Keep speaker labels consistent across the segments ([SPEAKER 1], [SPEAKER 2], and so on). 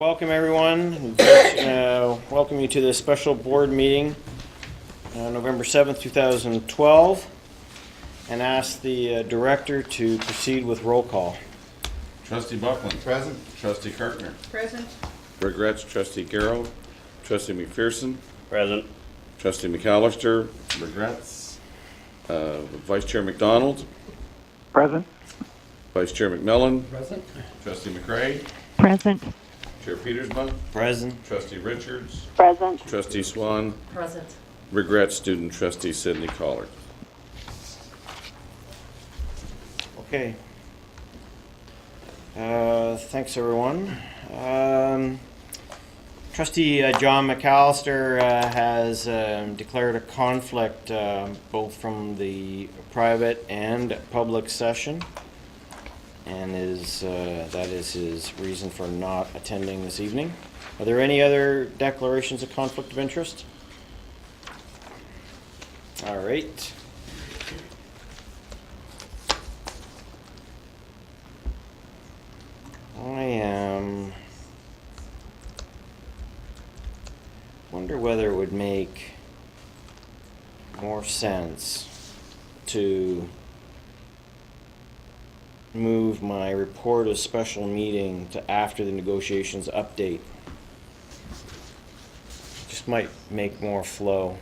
[SPEAKER 1] Welcome everyone. Welcome you to this special board meeting November 7th, 2012, and ask the director to proceed with roll call.
[SPEAKER 2] Trustee Buckland. Present. Trustee Kartner.
[SPEAKER 3] Present.
[SPEAKER 2] Regrets. Trustee Garrow. Trustee McPherson.
[SPEAKER 4] Present.
[SPEAKER 2] Trustee McAllister. Regrets. Vice Chair McDonald.
[SPEAKER 5] Present.
[SPEAKER 2] Vice Chair McMillan.
[SPEAKER 3] Present.
[SPEAKER 2] Trustee McRae.
[SPEAKER 5] Present.
[SPEAKER 2] Chair Petersma.
[SPEAKER 1] Present.
[SPEAKER 2] Trustee Richards.
[SPEAKER 5] Present.
[SPEAKER 2] Trustee Swan.
[SPEAKER 3] Present.
[SPEAKER 2] Regrets. Student Trustee Sidney Collard.
[SPEAKER 1] Okay. Thanks everyone. Trustee John McAllister has declared a conflict both from the private and public session, and that is his reason for not attending this evening. Are there any other declarations of conflict of interest? All right. Wonder whether it would make more sense to move my report of special meeting to after the negotiations update. Just might make more flow.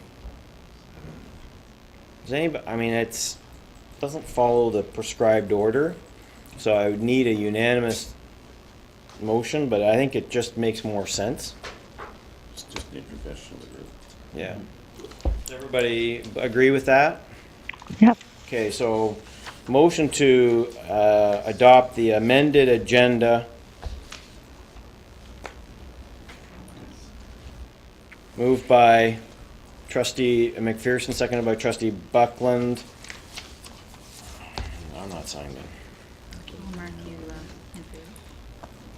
[SPEAKER 1] Does anybody, I mean, doesn't follow the prescribed order, so I would need a unanimous motion, but I think it just makes more sense.
[SPEAKER 2] It's just need professional group.
[SPEAKER 1] Yeah. Does everybody agree with that?
[SPEAKER 5] Yep.
[SPEAKER 1] Okay, so motion to adopt the amended agenda. Moved by Trustee McPherson, seconded by Trustee Buckland. I'm not signed in.
[SPEAKER 3] I'll mark you in favor.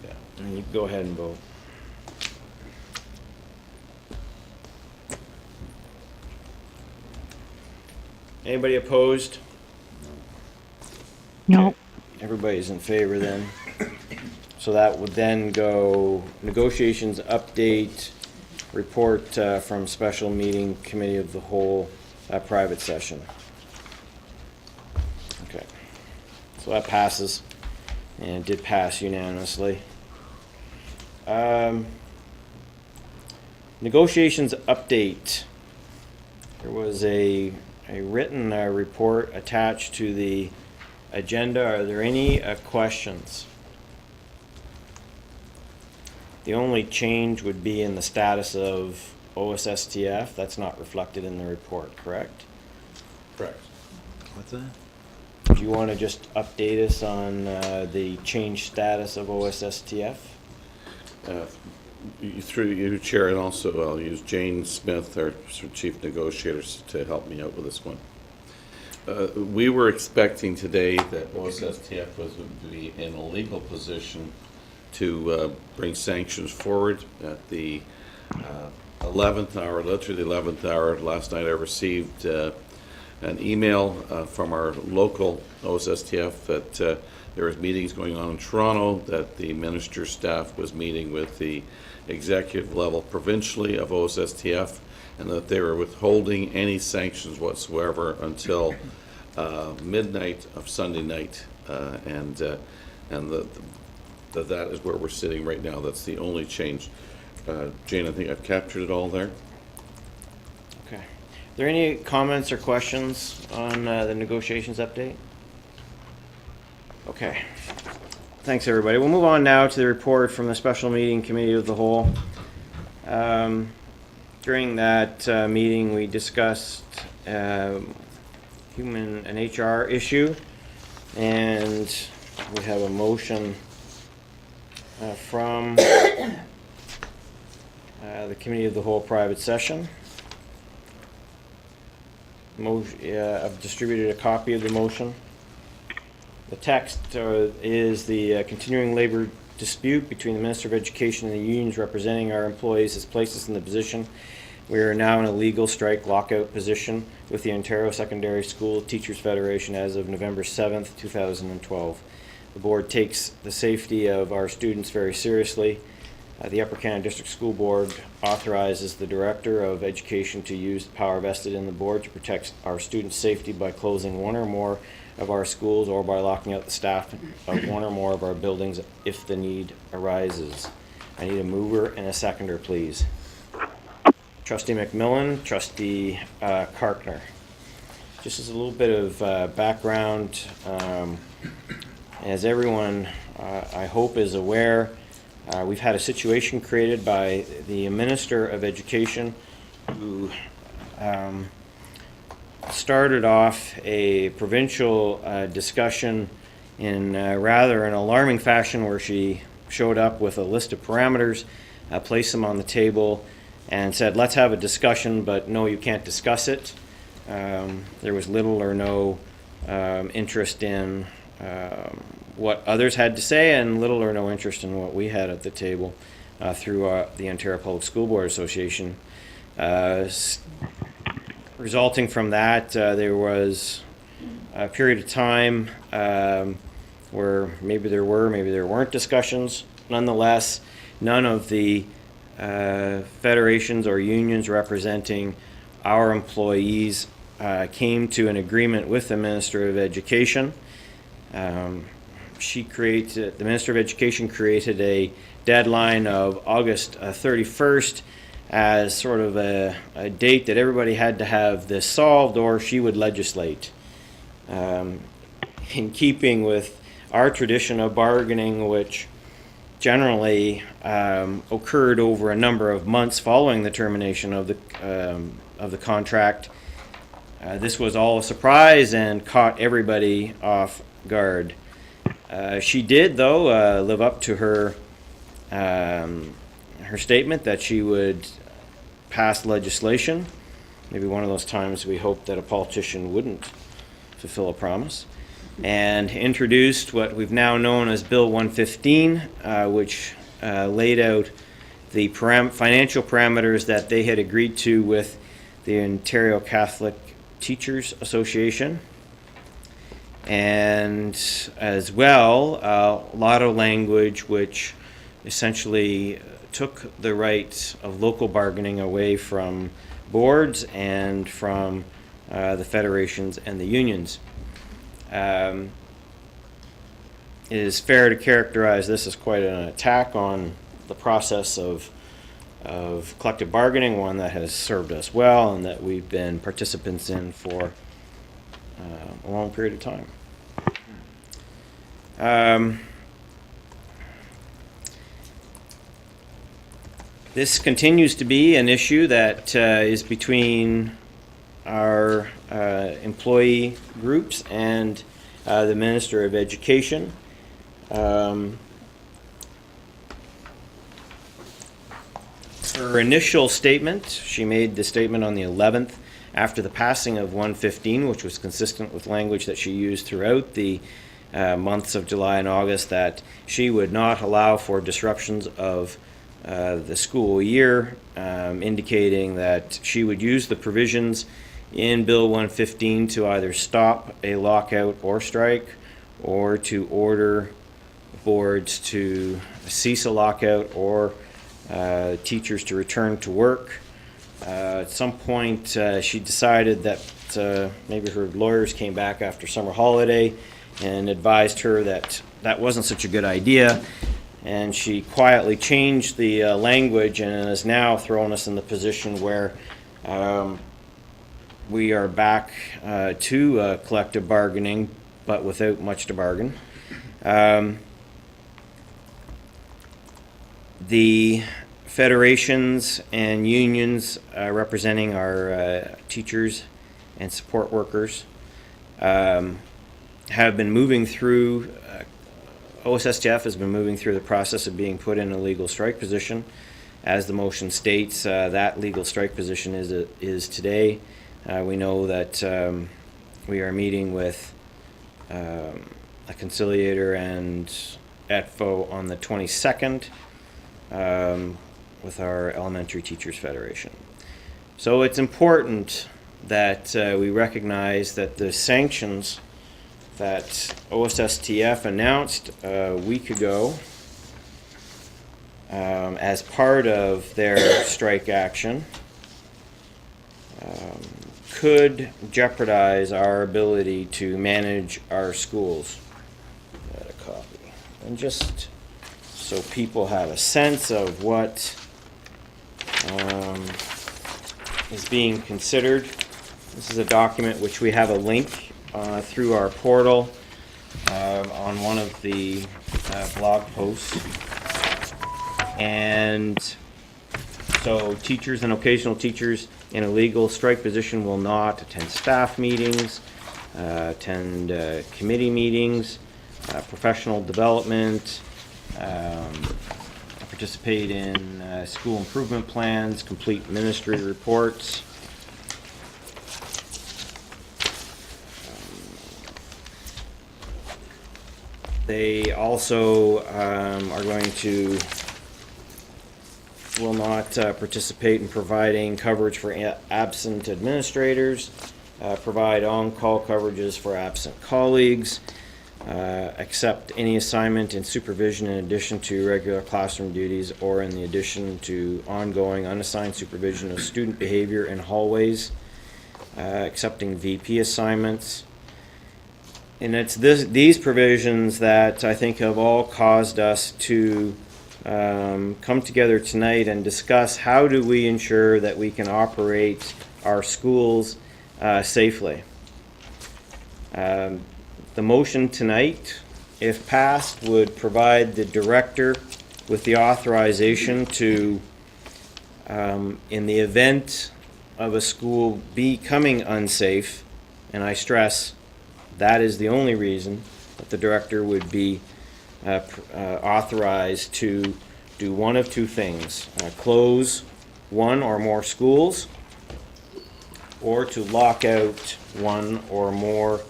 [SPEAKER 1] Yeah, and you can go ahead and vote. Anybody opposed?
[SPEAKER 5] No.
[SPEAKER 1] Everybody's in favor then. So that would then go negotiations update, report from special meeting committee of the whole, private session. Okay. So that passes, and it did pass unanimously. Negotiations update. There was a written report attached to the agenda. Are there any questions? The only change would be in the status of OSSTF. That's not reflected in the report, correct?
[SPEAKER 2] Correct.
[SPEAKER 4] What's that?
[SPEAKER 1] Do you want to just update us on the changed status of OSSTF?
[SPEAKER 2] Through you, Chair, and also I'll use Jane Smith, our Chief Negotiator, to help me out with this one. We were expecting today that OSSTF would be in a legal position to bring sanctions forward at the 11th hour, literally the 11th hour. Last night I received an email from our local OSSTF that there was meetings going on in Toronto, that the minister's staff was meeting with the executive level provincially of OSSTF, and that they were withholding any sanctions whatsoever until midnight of Sunday night, and that is where we're sitting right now. That's the only change. Jane, I think I've captured it all there.
[SPEAKER 1] Okay. Are there any comments or questions on the negotiations update? Okay. Thanks, everybody. We'll move on now to the report from the special meeting committee of the whole. During that meeting, we discussed human and HR issue, and we have a motion from the committee of the whole private session. I've distributed a copy of the motion. The text is the continuing labor dispute between the Minister of Education and the unions representing our employees has placed us in the position we are now in a legal strike lockout position with the Ontario Secondary School Teachers Federation as of November 7th, 2012. The board takes the safety of our students very seriously. The Upper Canada District School Board authorizes the Director of Education to use the power vested in the board to protect our students' safety by closing one or more of our schools or by locking out the staff of one or more of our buildings if the need arises. I need a mover and a seconder, please. Trustee McMillan, Trustee Karkner. Just as a little bit of background, as everyone I hope is aware, we've had a situation created by the Minister of Education who started off a provincial discussion in rather an alarming fashion, where she showed up with a list of parameters, placed them on the table, and said, let's have a discussion, but no, you can't discuss it. There was little or no interest in what others had to say, and little or no interest in what we had at the table through the Ontario Public School Board Association. Resulting from that, there was a period of time where maybe there were, maybe there weren't discussions. Nonetheless, none of the federations or unions representing our employees came to an agreement with the Minister of Education. The Minister of Education created a deadline of August 31st as sort of a date that everybody had to have this solved, or she would legislate. In keeping with our tradition of bargaining, which generally occurred over a number of months following the termination of the contract, this was all a surprise and caught everybody off guard. She did, though, live up to her statement that she would pass legislation. Maybe one of those times we hoped that a politician wouldn't fulfill a promise. And introduced what we've now known as Bill 115, which laid out the financial parameters that they had agreed to with the Ontario Catholic Teachers Association. And as well, a lot of language which essentially took the right of local bargaining away from boards and from the federations and the unions. It is fair to characterize this as quite an attack on the process of collective bargaining, one that has served us well and that we've been participants in for a long period of time. This continues to be an issue that is between our employee groups and the Minister of Education. Her initial statement, she made the statement on the 11th after the passing of 115, which was consistent with language that she used throughout the months of July and August, that she would not allow for disruptions of the school year, indicating that she would use the provisions in Bill 115 to either stop a lockout or strike, or to order boards to cease a lockout or teachers to return to work. At some point, she decided that maybe her lawyers came back after summer holiday and advised her that that wasn't such a good idea, and she quietly changed the language and has now thrown us in the position where we are back to collective bargaining, but without much to bargain. The federations and unions representing our teachers and support workers have been moving through, OSSTF has been moving through the process of being put in a legal strike position. As the motion states, that legal strike position is today. We know that we are meeting with a conciliator and ETFO on the 22nd with our Elementary Teachers Federation. So it's important that we recognize that the sanctions that OSSTF announced a week ago as part of their strike action could jeopardize our ability to manage our schools. Got a copy. And just so people have a sense of what is being considered, this is a document which we have a link through our portal on one of the blog posts. And so teachers and occasional teachers in a legal strike position will not attend staff meetings, attend committee meetings, professional development, participate in school improvement plans, complete ministry reports. They also are going to will not participate in providing coverage for absent administrators, provide on-call coverages for absent colleagues, accept any assignment and supervision in addition to regular classroom duties or in the addition to ongoing unassigned supervision of student behavior in hallways, accepting VP assignments. And it's these provisions that I think have all caused us to come together tonight and discuss how do we ensure that we can operate our schools safely. The motion tonight, if passed, would provide the director with the authorization to, in the event of a school becoming unsafe, and I stress that is the only reason that the director would be authorized to do one of two things: close one or more schools, or to lock out one or more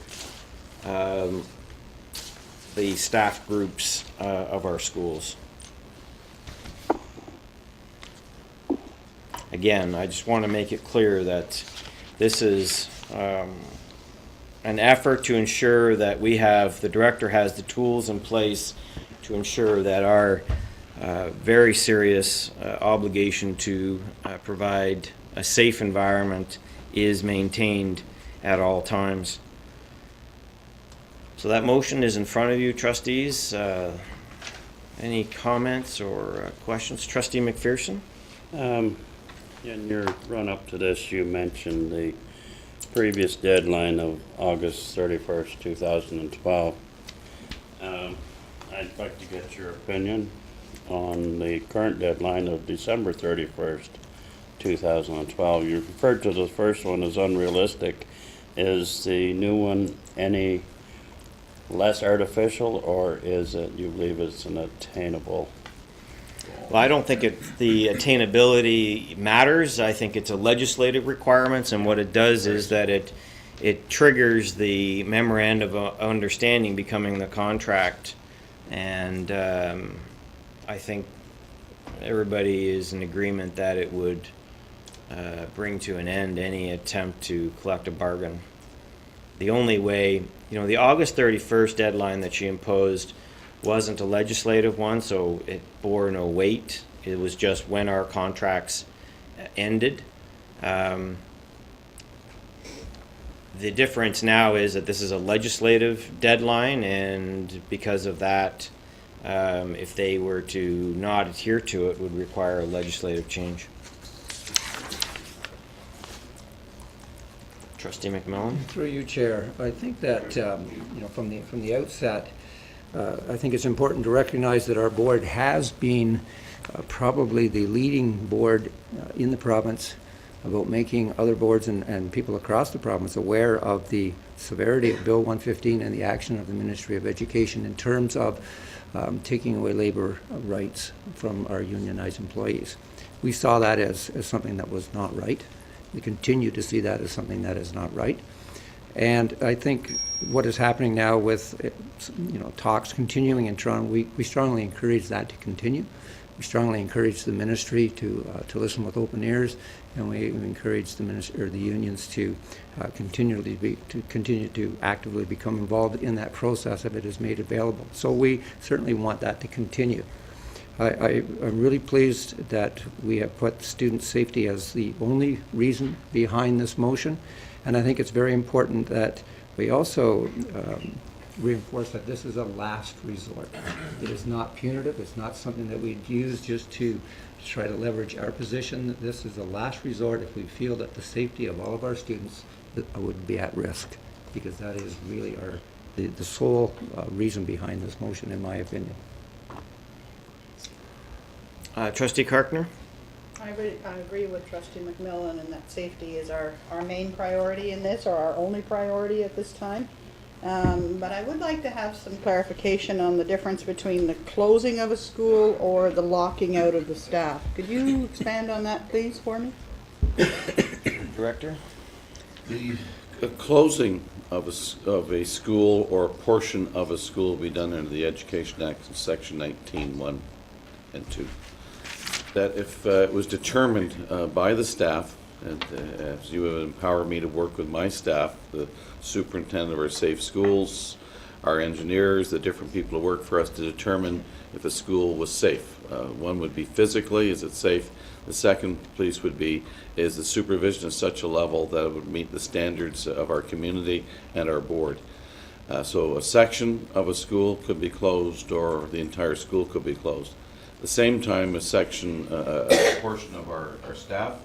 [SPEAKER 1] the staff groups of our schools. Again, I just want to make it clear that this is an effort to ensure that the director has the tools in place to ensure that our very serious obligation to provide a safe environment is maintained at all times. So that motion is in front of you, trustees. Any comments or questions? Trustee McPherson?
[SPEAKER 4] In your run-up to this, you mentioned the previous deadline of August 31st, 2012. I'd like to get your opinion on the current deadline of December 31st, 2012. You referred to the first one as unrealistic. Is the new one any less artificial, or is it, you believe it's an attainable?
[SPEAKER 1] Well, I don't think the attainability matters. I think it's a legislative requirement, and what it does is that it triggers the memorandum of understanding becoming the contract, and I think everybody is in agreement that it would bring to an end any attempt to collect a bargain. The only way, the August 31st deadline that she imposed wasn't a legislative one, so it bore no weight. It was just when our contracts ended. The difference now is that this is a legislative deadline, and because of that, if they were to not adhere to it, would require a legislative change. Trustee McMillan?
[SPEAKER 6] Through you, Chair. I think that from the outset, I think it's important to recognize that our board has been probably the leading board in the province about making other boards and people across the province aware of the severity of Bill 115 and the action of the Ministry of Education in terms of taking away labor rights from our unionized employees. We saw that as something that was not right. We continue to see that as something that is not right. And I think what is happening now with talks continuing in Toronto, we strongly encourage that to continue. We strongly encourage the ministry to listen with open ears, and we encourage the unions to continue to actively become involved in that process if it is made available. So we certainly want that to continue. I'm really pleased that we have put student safety as the only reason behind this motion, and I think it's very important that we also reinforce that this is a last resort. It is not punitive. It's not something that we'd use just to try to leverage our position. This is a last resort if we feel that the safety of all of our students would be at risk, because that is really the sole reason behind this motion, in my opinion.
[SPEAKER 1] Trustee Karkner?
[SPEAKER 7] I agree with Trustee McMillan in that safety is our main priority in this, or our only priority at this time. But I would like to have some clarification on the difference between the closing of a school or the locking out of the staff. Could you expand on that, please, for me?
[SPEAKER 1] Director?
[SPEAKER 2] The closing of a school or a portion of a school will be done under the Education Act in Section 19(1) and 2. That if it was determined by the staff, and as you have empowered me to work with my staff, the superintendent of our safe schools, our engineers, the different people who work for us, to determine if a school was safe. One would be physically, is it safe? The second piece would be, is the supervision at such a level that it would meet the standards of our community and our board. So a section of a school could be closed, or the entire school could be closed. At the same time, a portion of our staff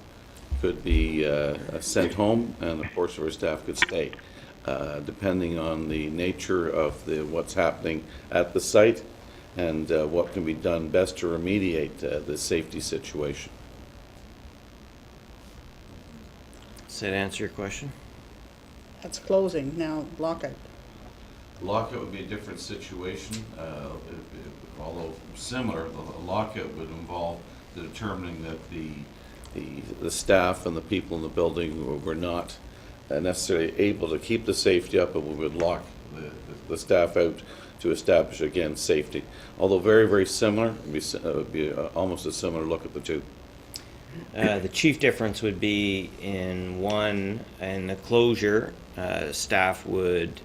[SPEAKER 2] could be sent home, and a portion of our staff could stay, depending on the nature of what's happening at the site and what can be done best to remediate the safety situation.
[SPEAKER 1] Does that answer your question?
[SPEAKER 7] That's closing, now lockout.
[SPEAKER 2] Lockout would be a different situation, although similar. The lockout would involve the determining that the staff and the people in the building were not necessarily able to keep the safety up, and we would lock the staff out to establish, again, safety. Although very, very similar, it would be almost a similar look at the two.
[SPEAKER 1] The chief difference would be in the closure, staff would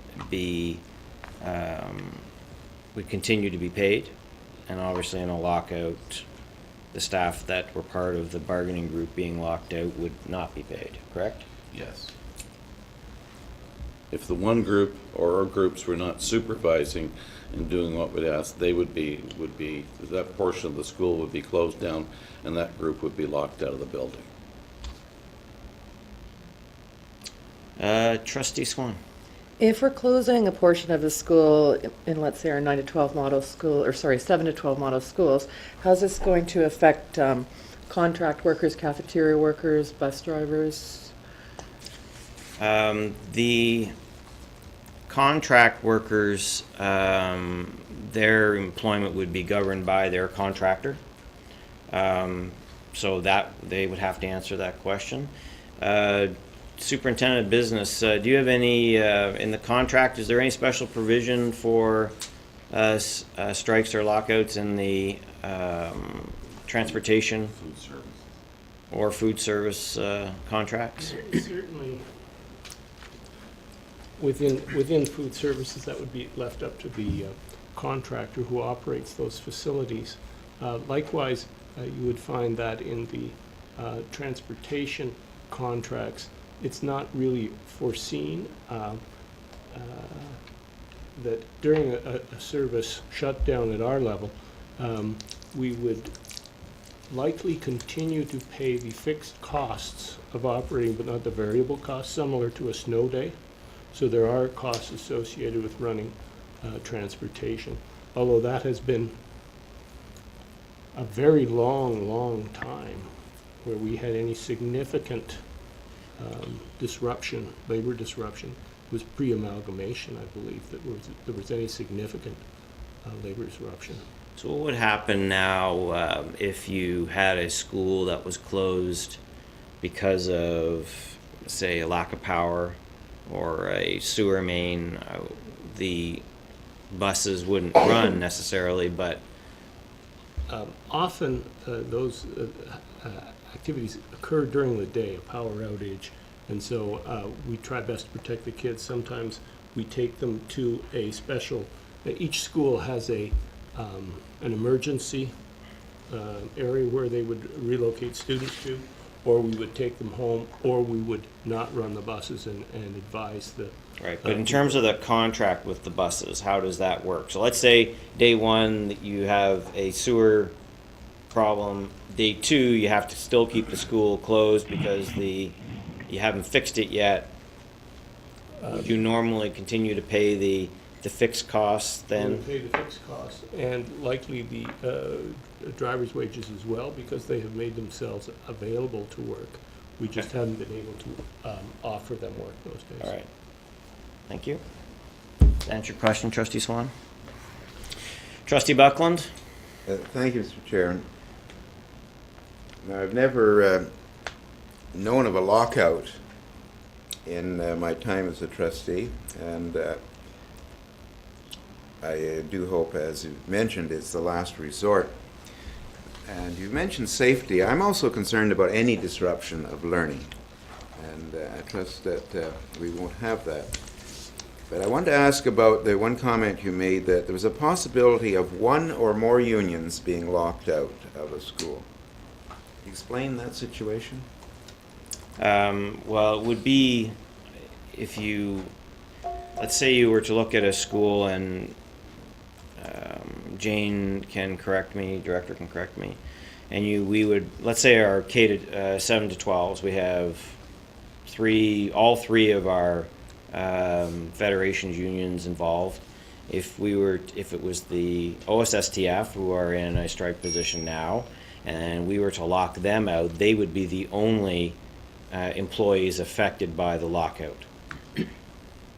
[SPEAKER 1] continue to be paid, and obviously in a lockout, the staff that were part of the bargaining group being locked out would not be paid, correct?
[SPEAKER 2] Yes. If the one group or our groups were not supervising and doing what we'd ask, they would be that portion of the school would be closed down, and that group would be locked out of the building.
[SPEAKER 1] Trustee Swan?
[SPEAKER 8] If we're closing a portion of the school in, let's say, our 9 to 12 model school, or sorry, 7 to 12 model schools, how's this going to affect contract workers, cafeteria workers, bus drivers?
[SPEAKER 1] The contract workers, their employment would be governed by their contractor. So that they would have to answer that question. Superintendent of Business, do you have any, in the contract, is there any special provision for strikes or lockouts in the transportation
[SPEAKER 2] Food service.
[SPEAKER 1] or food service contracts?
[SPEAKER 9] Certainly, within food services, that would be left up to the contractor who operates those facilities. Likewise, you would find that in the transportation contracts, it's not really foreseen that during a service shutdown at our level, we would likely continue to pay the fixed costs of operating, but not the variable costs, similar to a snow day. So there are costs associated with running transportation, although that has been a very long time where we had any significant disruption, labor disruption. It was pre-amalgamation, I believe, that there was any significant labor disruption.
[SPEAKER 1] So what would happen now if you had a school that was closed because of, say, a lack of power or a sewer main? The buses wouldn't run necessarily, but
[SPEAKER 9] Often those activities occur during the day, a power outage, and so we try best to protect the kids. Sometimes we take them to a special, each school has an emergency area where they would relocate students to, or we would take them home, or we would not run the buses and advise the.
[SPEAKER 1] Right, but in terms of the contract with the buses, how does that work? So let's say day one, that you have a sewer problem. Day two, you have to still keep the school closed because you haven't fixed it yet. Would you normally continue to pay the fixed costs
[SPEAKER 9] We
[SPEAKER 1] then?
[SPEAKER 9] would pay the fixed costs and likely the driver's wages as well, because they have made themselves available to work. We just haven't been able to offer them work those days.
[SPEAKER 1] All right. Thank you. Does that answer your question, Trustee Swan? Trustee Buckland?
[SPEAKER 10] Thank you, Mr. Chair. Now, I've never known of a lockout in my time as a trustee, and I do hope, as you mentioned, it's the last resort. And you mentioned safety. I'm also concerned about any disruption of learning, and I trust that we won't have that. But I want to ask about the one comment you made that there was a possibility of one or more unions being locked out of a school. Explain that situation.
[SPEAKER 1] Well, it would be if you, let's say you were to look at a school and Jane can correct me, director can correct me, and we would, let's say our K to 7 to 12s, we have all three of our federations unions involved. If it was the OSSTF, who are in a strike position now, and we were to lock them out, they would be the only employees affected by the lockout.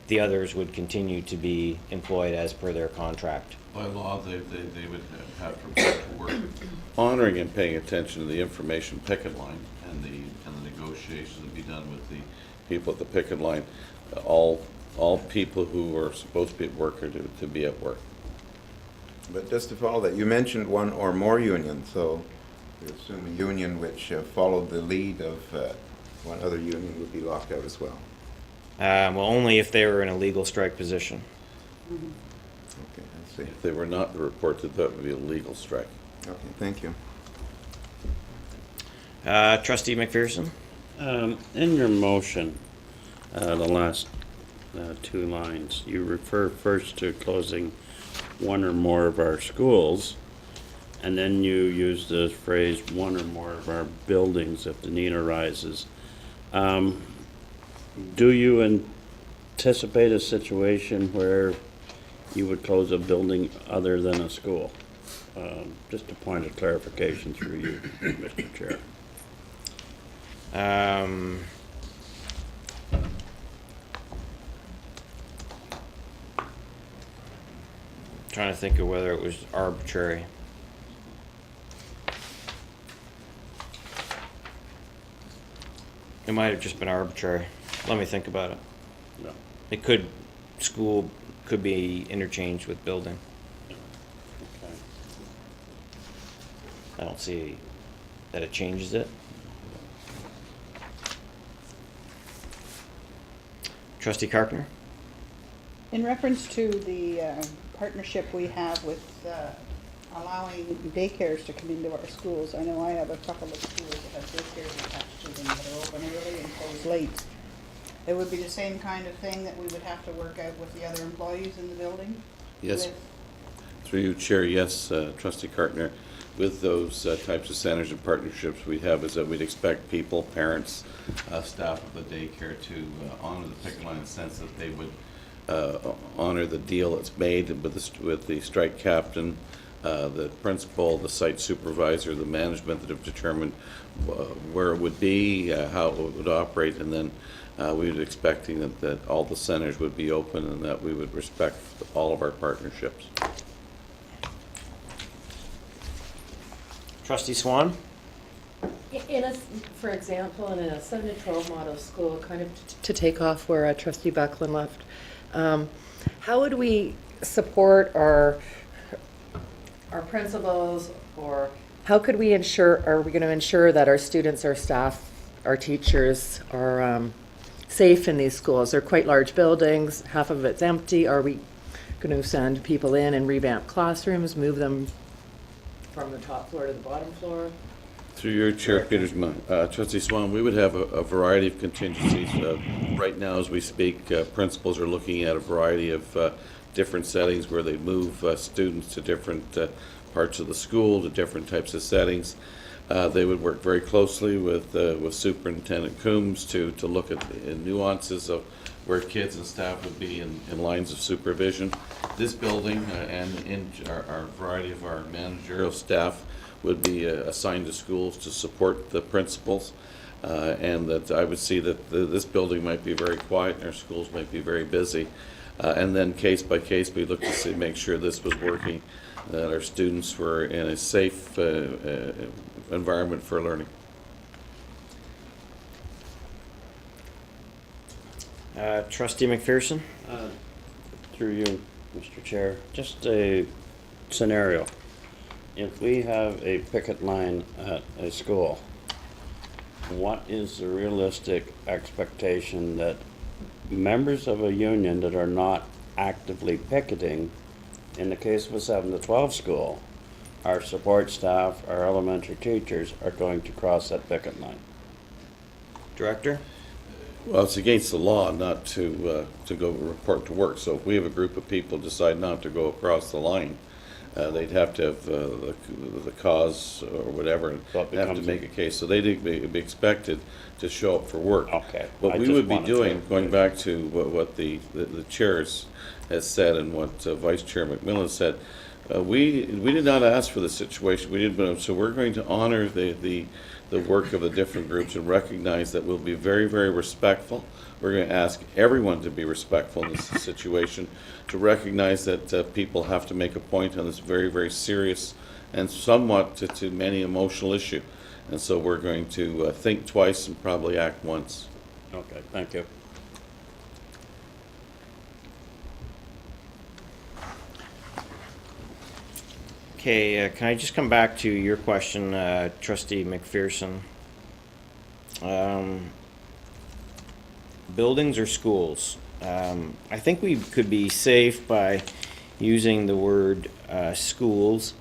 [SPEAKER 1] The others would continue to be employed as per their contract.
[SPEAKER 2] By law, they would have to report to work, honoring and paying attention to the information picket line and the negotiations that be done with the people at the picket line. All people who are supposed to be at work are to be at work.
[SPEAKER 10] But just to follow that, you mentioned one or more unions, so we assume a union which followed the lead of one other union would be locked out as well.
[SPEAKER 1] Well, only if they were in a legal strike position.
[SPEAKER 10] Okay, I see.
[SPEAKER 2] If they were not to report that would be a legal strike.
[SPEAKER 10] Okay, thank you.
[SPEAKER 1] Trustee McPherson?
[SPEAKER 4] In your motion, the last two lines, you refer first to closing one or more of our schools, and then you use the phrase one or more of our buildings if the need arises. Do you anticipate a situation where you would close a building other than a school? Just a point of clarification through you, Mr. Chair.
[SPEAKER 1] Trying to think of whether it was arbitrary. It might have just been arbitrary. Let me think about it.
[SPEAKER 4] No.
[SPEAKER 1] School could be interchanged with building.
[SPEAKER 4] Okay.
[SPEAKER 1] I don't see that it changes it. Trustee Carpenter?
[SPEAKER 7] In reference to the partnership we have with allowing daycares to come into our schools, I know I have a couple of schools that have daycares attached to them that are open early and close late. It would be the same kind of thing that we would have to work out with the other employees in the building?
[SPEAKER 2] Yes.
[SPEAKER 7] With-
[SPEAKER 2] Through you, Chair, yes, Trustee Cartner. With those types of centers and partnerships we have, is that we'd expect people, parents, staff of the daycare to honor the picket line in the sense that they would honor the deal that's made with the strike captain, the principal, the site supervisor, the management that have determined where it would be, how it would operate, and then we would expecting that all the centers would be open and that we would respect all of our partnerships.
[SPEAKER 1] Trustee Swan?
[SPEAKER 8] For example, in a 7 to 12 model school, kind of to take off where Trustee Buckland left, how would we support our principals, or how could we are we going to ensure that our students, our staff, our teachers are safe in these schools? They're quite large buildings, half of it's empty. Are we going to send people in and revamp classrooms, move them from the top floor to the bottom floor?
[SPEAKER 2] Through your chair, Trustee Swan, we would have a variety of contingencies. Right now, as we speak, principals are looking at a variety of different settings where they move students to different parts of the school, to different types of settings. They would work very closely with Superintendent Coombs to look at the nuances of where kids and staff would be in lines of supervision. This building and in our variety of our managerial staff would be assigned to schools to support the principals, and that I would see that this building might be very quiet and our schools might be very busy. And then case by case, we look to see, make sure this was working, that our students were in a safe environment for learning.
[SPEAKER 1] Trustee McPherson?
[SPEAKER 4] Through you, Mr. Chair, just a scenario. If we have a picket line at a school, what is the realistic expectation that members of a union that are not actively picketing, in the case of a 7 to 12 school, our support staff, our elementary teachers are going to cross that picket line?
[SPEAKER 1] Director?
[SPEAKER 2] Well, it's against the law not to go report to work. So if we have a group of people decide not to go across the line, they'd have to have the cause or whatever, and
[SPEAKER 4] So it
[SPEAKER 2] have to
[SPEAKER 4] becomes
[SPEAKER 2] make a case. So they'd be expected to show up for work.
[SPEAKER 4] Okay.
[SPEAKER 2] What
[SPEAKER 4] I
[SPEAKER 2] we
[SPEAKER 4] just
[SPEAKER 2] would be
[SPEAKER 4] wanted to-
[SPEAKER 2] doing, going back to what the chairs has said and what Vice Chair McMillan said, we did not ask for the situation. We didn't, so we're going to honor the work of the different groups and recognize that we'll be very, very respectful. We're going to ask everyone to be respectful in this situation, to recognize that people have to make a point on this very, very serious and somewhat to many emotional issue. And so we're going to think twice and probably act once.
[SPEAKER 4] Okay, thank you.
[SPEAKER 1] Okay, can I just come back to your question, Trustee McPherson? Buildings or schools? I think we could be safe by using the word schools.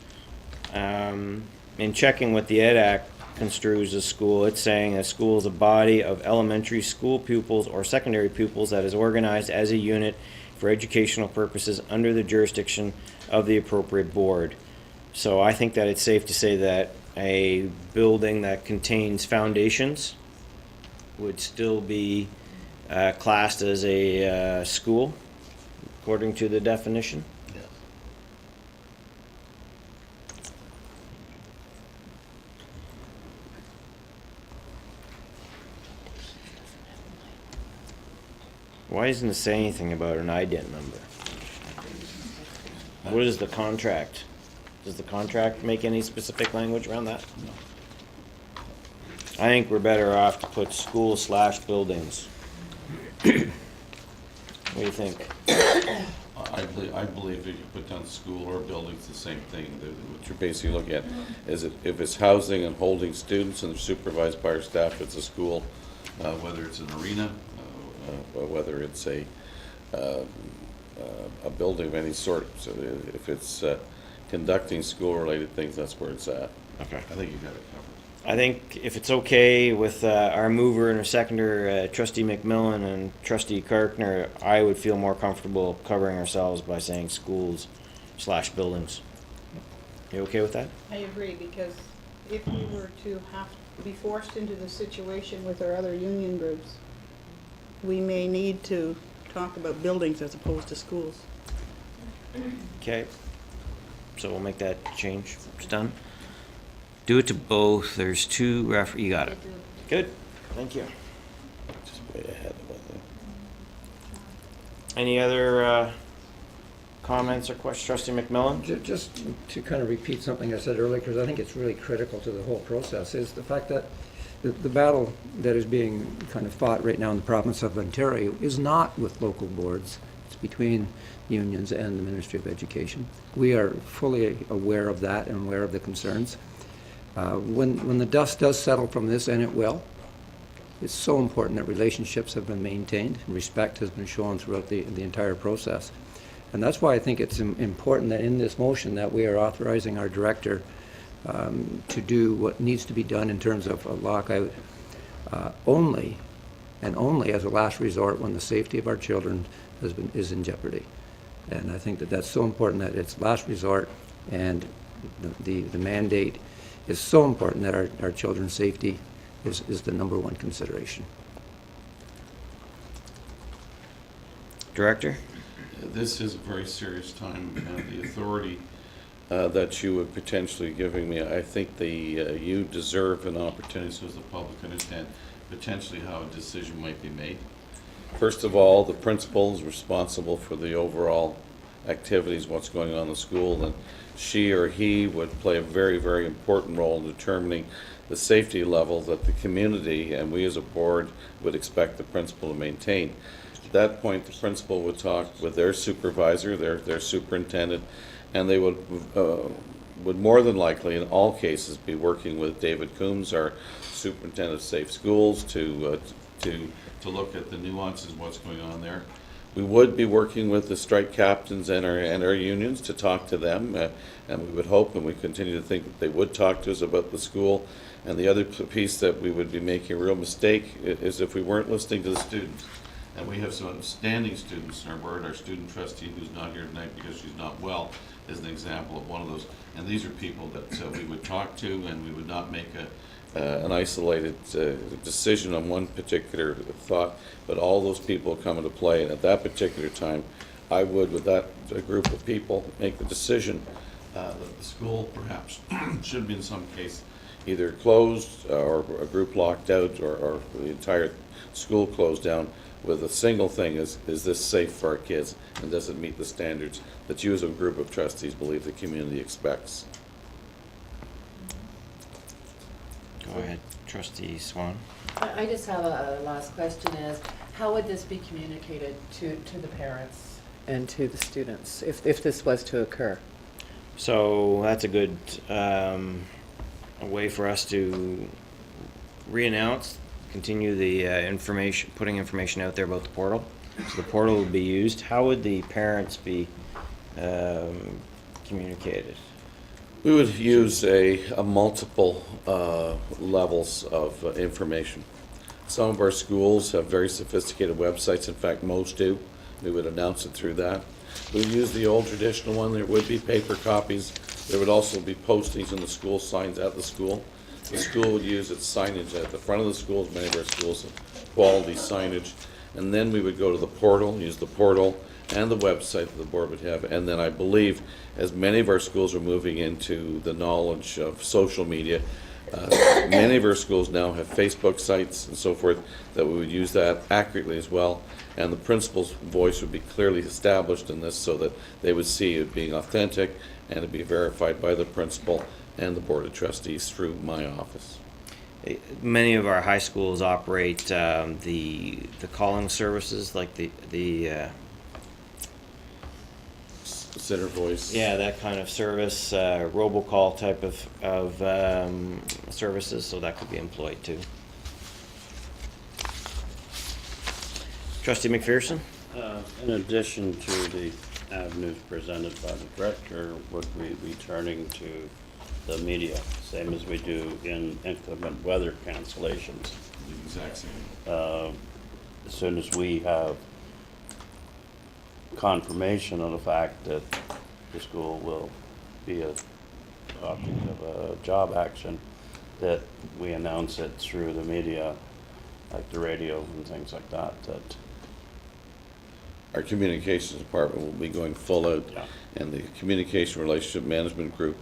[SPEAKER 1] In checking what the Ed Act construes as school, it's saying a school is a body of elementary school pupils or secondary pupils that is organized as a unit for educational purposes under the jurisdiction of the appropriate board. So I think that it's safe to say that a building that contains foundations would still be classed as a school, according to the definition. Why doesn't it say anything about an IDENT number? What is the contract? Does the contract make any specific language around that? No. I think we're better off to put school/buildings. What do you think?
[SPEAKER 2] I believe if you put down school or buildings, the same thing. What you're basically looking at is if it's housing and holding students and they're supervised by our staff, it's a school, whether it's an arena, whether it's a building of any sort. So if it's conducting school-related things, that's where it's at.
[SPEAKER 1] Okay.
[SPEAKER 2] I think you got it covered.
[SPEAKER 1] I think if it's okay with our mover and our seconder, Trustee McMillan and Trustee Karkner, I would feel more comfortable covering ourselves by saying schools/buildings. You okay with that?
[SPEAKER 7] I agree, because if we were to have to be forced into the situation with our other union groups, we may need to talk about buildings as opposed to schools.
[SPEAKER 1] Okay. So we'll make that change. It's done. Do it to both. There's two you got it. Good. Thank you.
[SPEAKER 2] Just way ahead of it.
[SPEAKER 1] Any other comments or questions? Trustee McMillan?
[SPEAKER 6] Just to kind of repeat something I said earlier, because I think it's really critical to the whole process, is the fact that the battle that is being kind of fought right now in the province of Ontario is not with local boards. It's between unions and the Ministry of Education. We are fully aware of that and aware of the concerns. When the dust does settle from this, and it will, it's so important that relationships have been maintained, and respect has been shown throughout the entire process. And that's why I think it's important that in this motion that we are authorizing our director to do what needs to be done in terms of a lockout only, and only as a last resort when the safety of our children is in jeopardy. And I think that that's so important that it's last resort, and the mandate is so important that our children's safety is the number one consideration.
[SPEAKER 1] Director?
[SPEAKER 2] This is a very serious time, and the authority that you would potentially giving me, I think you deserve an opportunity so as the public understand potentially how a decision might be made. First of all, the principal is responsible for the overall activities, what's going on in the school, and she or he would play a very, very important role in determining the safety level that the community and we as a board would expect the principal to maintain. At that point, the principal would talk with their supervisor, their superintendent, and they would more than likely, in all cases, be working with David Coombs, our superintendent of safe schools, to look at the nuances of what's going on there. We would be working with the strike captains and our unions to talk to them, and we would hope and we continue to think that they would talk to us about the school. And the other piece that we would be making a real mistake is if we weren't listening to the students. And we have some outstanding students in our board. Our student trustee, who's not here tonight because she's not well, is an example of one of those. And these are people that we would talk to, and we would not make an isolated decision on one particular thought, but all those people come into play. And at that particular time, I would, with that group of people, make the decision that the school perhaps should be in some case either closed or a group locked out, or the entire school closed down, with a single thing: is this safe for our kids, and does it meet the standards that you as a group of trustees believe the community expects?
[SPEAKER 1] Go ahead, Trustee Swan.
[SPEAKER 8] I just have a last question is, how would this be communicated to the parents and to the students if this was to occur?
[SPEAKER 1] So that's a good a way for us to re-announce, continue the information, putting information out there about the portal. So the portal will be used. How would the parents be communicated?
[SPEAKER 2] We would use a multiple levels of information. Some of our schools have very sophisticated websites. In fact, most do. We would announce it through that. We would use the old traditional one. There would be paper copies. There would also be postings in the school, signs at the school. The school would use its signage at the front of the schools. Many of our schools have quality signage. And then we would go to the portal, use the portal and the website that the board would have. And then I believe, as many of our schools are moving into the knowledge of social media, many of our schools now have Facebook sites and so forth, that we would use that accurately as well. And the principal's voice would be clearly established in this so that they would see it being authentic and it'd be verified by the principal and the board of trustees through my office.
[SPEAKER 1] Many of our high schools operate the calling services, like the
[SPEAKER 2] Center voice.
[SPEAKER 1] yeah, that kind of service, robocall type of services, so that could be employed too. Trustee McPherson?
[SPEAKER 4] In addition to the avenues presented by the director, would we be turning to the media, same as we do in inclement weather cancellations?
[SPEAKER 2] The exact same.
[SPEAKER 4] As soon as we have confirmation of the fact that the school will be a object of a job action, that we announce it through the media, like the radio and things like that, that
[SPEAKER 2] Our communications department will be going full out,
[SPEAKER 4] Yeah.
[SPEAKER 2] and the communication relationship management group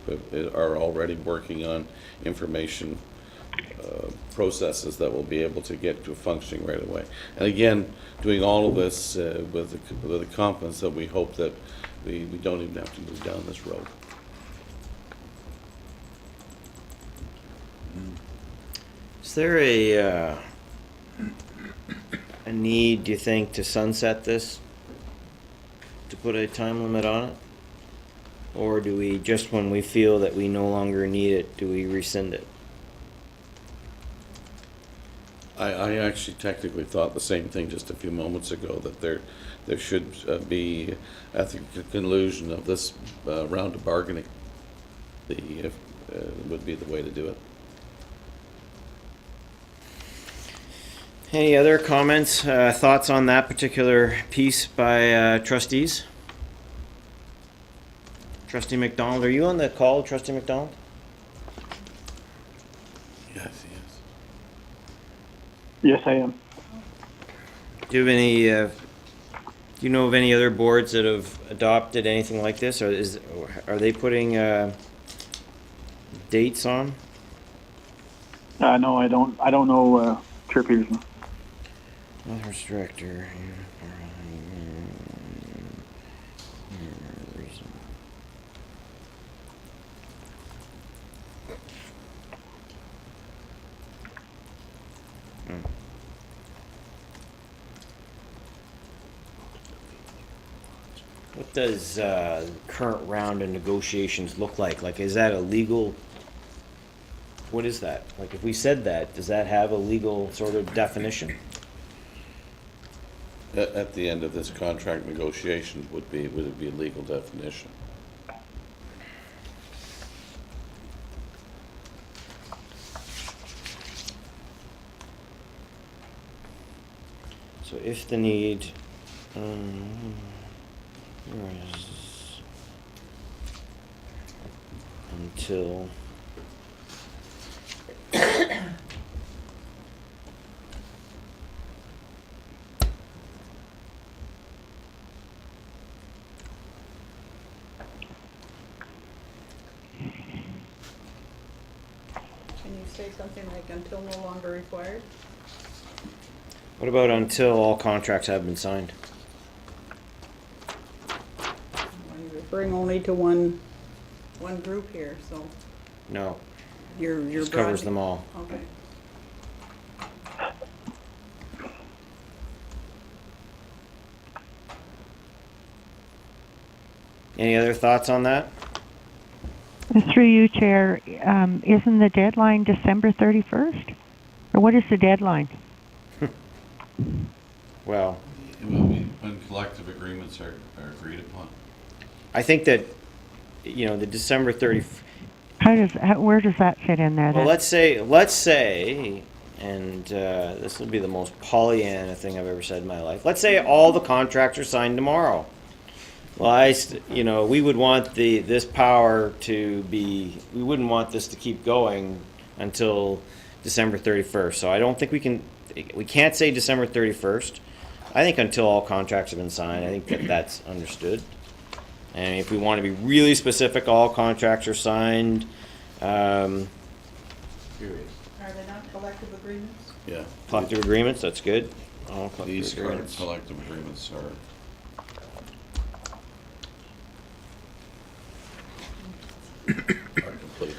[SPEAKER 2] are already working on information processes that will be able to get to functioning right away. And again, doing all of this with the confidence that we hope that we don't even have to move down this road.
[SPEAKER 1] Is there a need, do you think, to sunset this? To put a time limit on it? Or do we, just when we feel that we no longer need it, do we rescind it?
[SPEAKER 2] I actually technically thought the same thing just a few moments ago, that there should be, at the conclusion of this round of bargaining, would be the way to do it.
[SPEAKER 1] Any other comments, thoughts on that particular piece by trustees? Trustee McDonald, are you on the call, Trustee McDonald?
[SPEAKER 2] Yes, yes.
[SPEAKER 5] Yes, I am.
[SPEAKER 1] Do you have any, do you know of any other boards that have adopted anything like this, or are they putting dates on?
[SPEAKER 5] No, I don't. I don't know, Chair Peterson.
[SPEAKER 1] Others director. What does current round of negotiations look like? Like, is that a legal? What is that? Like, if we said that, does that have a legal sort of definition?
[SPEAKER 2] At the end of this contract negotiation would it be a legal definition?
[SPEAKER 1] So if the need, where is until
[SPEAKER 7] Can you say something like until no longer required?
[SPEAKER 1] what about until all contracts have been signed?
[SPEAKER 7] Are you referring only to one group here, so
[SPEAKER 1] No,
[SPEAKER 7] you're
[SPEAKER 1] this covers
[SPEAKER 7] broad-
[SPEAKER 1] them all.
[SPEAKER 7] Okay.
[SPEAKER 1] Any other thoughts on that?
[SPEAKER 5] Through you, Chair, isn't the deadline December 31st? Or what is the deadline?
[SPEAKER 1] Well,
[SPEAKER 2] It will be when collective agreements are agreed upon.
[SPEAKER 1] I think that, the December 30th,
[SPEAKER 5] Where does that fit in there
[SPEAKER 1] well,
[SPEAKER 5] then?
[SPEAKER 1] let's say, and this will be the most Pollyanna thing I've ever said in my life. Let's say all the contracts are signed tomorrow. Well, we would want this power to be, we wouldn't want this to keep going until December 31st. So I don't think we can't say December 31st. I think until all contracts have been signed, I think that's understood. And if we want to be really specific, all contracts are signed. Period.
[SPEAKER 7] Are they not collective agreements?
[SPEAKER 2] Yeah.
[SPEAKER 1] Collective agreements, that's good. All collective
[SPEAKER 2] These current
[SPEAKER 1] agreements.
[SPEAKER 2] collective agreements are complete.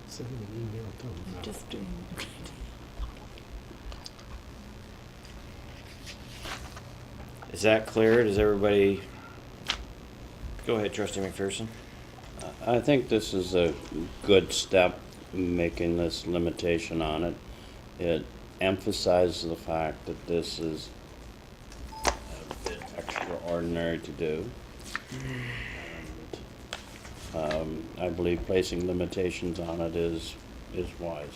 [SPEAKER 9] Send them an email, tell them that.
[SPEAKER 3] Just doing.
[SPEAKER 1] Is that clear? Does everybody? Go ahead, Trustee McPherson.
[SPEAKER 4] I think this is a good step, making this limitation on it. It emphasizes the fact that this is a bit extraordinary to do. And, I believe placing limitations on it is wise.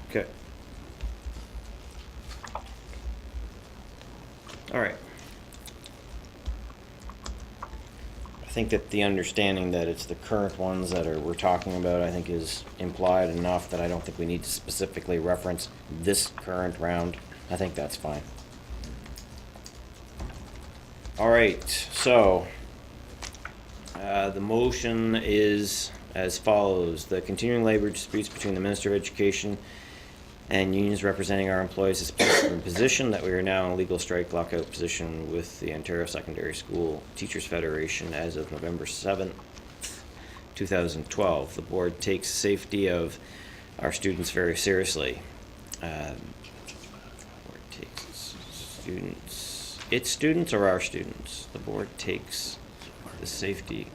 [SPEAKER 1] Okay. All right. I think that the understanding that it's the current ones that we're talking about, I think is implied enough that I don't think we need to specifically reference this current round. I think that's fine. All right, so the motion is as follows. The continuing labor disputes between the Minister of Education and unions representing our employees is placed in the position that we are now in a legal strike lockout position with the Ontario Secondary School Teachers Federation as of November 7th, 2012. The board takes safety of our students very seriously. Board takes its students or our students? The board takes the safety,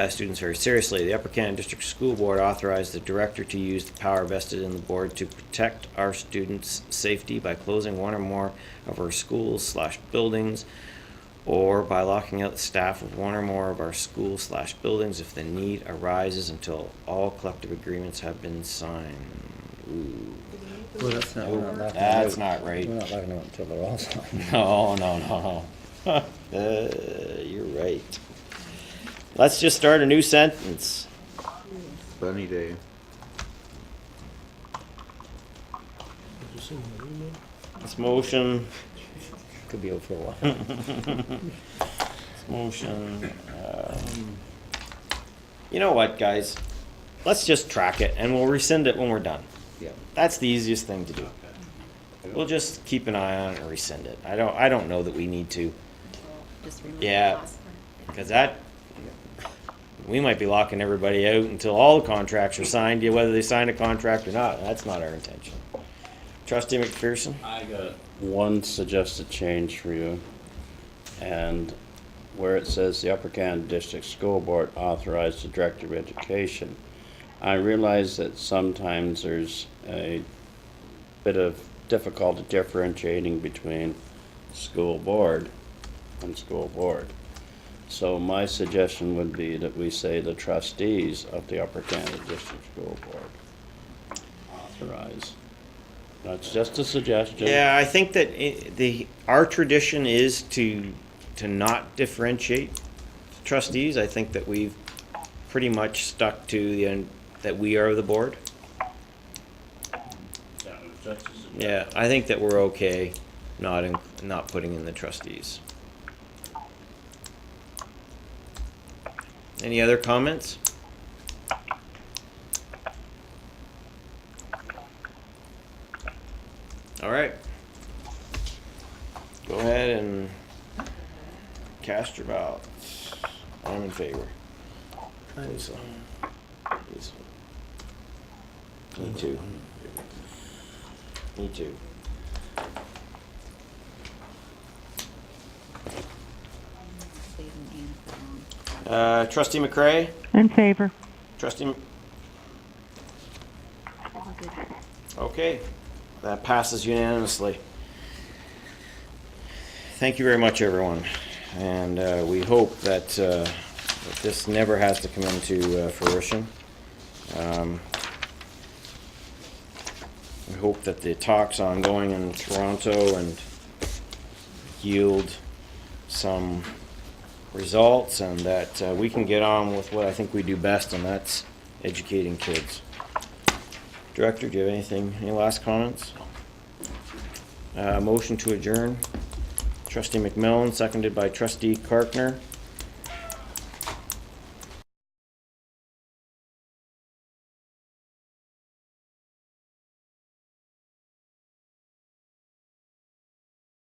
[SPEAKER 1] students very seriously. The Upper Canada District School Board authorized the director to use the power vested in the board to protect our students' safety by closing one or more of our schools/buildings, or by locking out the staff of one or more of our schools/buildings if the need arises until all collective agreements have been signed. Ooh.
[SPEAKER 6] Well, that's not, we're not locking
[SPEAKER 1] That's
[SPEAKER 6] out.
[SPEAKER 1] not right.
[SPEAKER 6] We're not locking out until they're all signed.
[SPEAKER 1] No. You're right. Let's just start a new sentence.
[SPEAKER 10] Funny day.
[SPEAKER 1] This motion,
[SPEAKER 6] Could be out for a while.
[SPEAKER 1] this motion, you know what, guys? Let's just track it and we'll rescind it when we're done.
[SPEAKER 6] Yeah.
[SPEAKER 1] That's the easiest thing to do. We'll just keep an eye on it and rescind it. I don't know that we need to,
[SPEAKER 3] Just remove
[SPEAKER 1] Yeah.
[SPEAKER 3] the last one.
[SPEAKER 1] because that, we might be locking everybody out until all the contracts are signed, whether they sign a contract or not. That's not our intention. Trustee McPherson?
[SPEAKER 4] I got one suggested change for you, and where it says the Upper Canada District School Board authorized the Director of Education, I realize that sometimes there's a bit of difficulty differentiating between school board and school board. So my suggestion would be that we say the trustees of the Upper Canada District School Board authorize. That's just a suggestion.
[SPEAKER 1] Yeah, I think that our tradition is to not differentiate trustees. I think that we've pretty much stuck to that we are the board.
[SPEAKER 4] That was just a suggestion.
[SPEAKER 1] Yeah, I think that we're okay not putting in the trustees. Any other comments? All right. Go ahead and cast your ballots. I'm in favor. Lisa. Lisa. Me too. Me too.
[SPEAKER 3] They didn't aim for long.
[SPEAKER 1] Trustee McCray?
[SPEAKER 5] In favor.
[SPEAKER 1] Trustee,
[SPEAKER 3] All good.
[SPEAKER 1] okay, that passes unanimously. Thank you very much, everyone, and we hope that this never has to come into fruition. We hope that the talks ongoing in Toronto and yield some results, and that we can get on with what I think we do best, and that's educating kids. Director, do you have anything, any last comments? Motion to adjourn. Trustee McMillan, seconded by Trustee Karkner.